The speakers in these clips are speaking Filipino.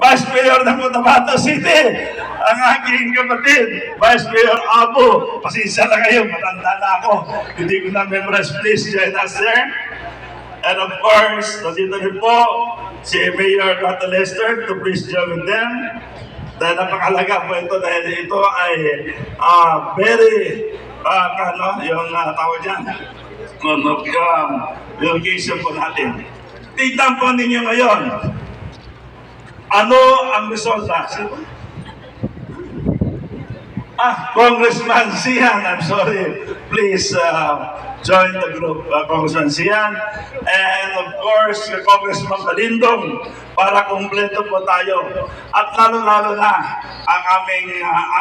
Vice Mayor ng Cotabato City, ang aking kapatid, Vice Mayor Abu. Pasensya na kayo, matanda na ako. Hindi ko na memorize. Please join us there. And of course, nandito rin po si Mayor Cotton Lester to please join with them. Dahil napakalaga po ito dahil ito ay very, yung tawag dyan, yung occasion po natin. Tignan po ninyo ngayon, ano ang resulta? Congressman Sian, I'm sorry. Please join the group, Congressman Sian. And of course, Congressman Balindong, para kumpleto po tayo. At lalo-lalo na ang aming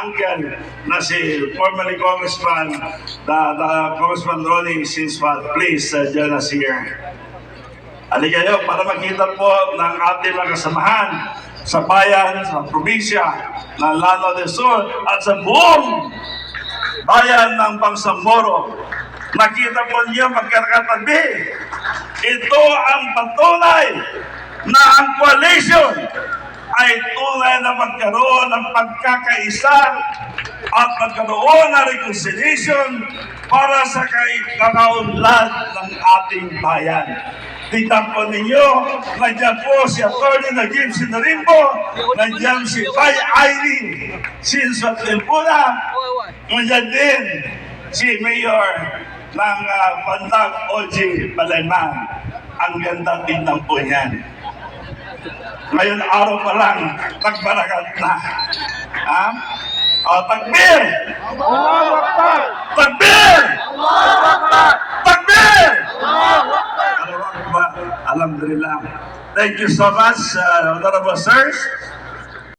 uncle na si formerly Congressman, Congressman Ronnie Sinswat. Please join us here. Halika kayo para makita po ng ating mga kasamahan sa bayan, sa probinsya ng Lanao del Sur at sa buong bayan ng Bangsamoro. Nakita po niyo magkakatabi. Ito ang patunay na ang coalition ay tunay na magkaroon ng pagkakaisa at magkaroon ng reconciliation para sa kakaunlad ng ating bayan. Tignan po ninyo, nandiyan po si Atty. Najib Sinarimbo, nandiyan si Bay Irene Sinswat Limpuna, nandiyan din si Mayor ng Bandag Oji Balayman. Ang ganda tingnan po niyan. Ngayon araw pa lang, nagbarakat na. Takbir! Takbir! Takbir! Alhamdulillah. Thank you so much, honorable sirs.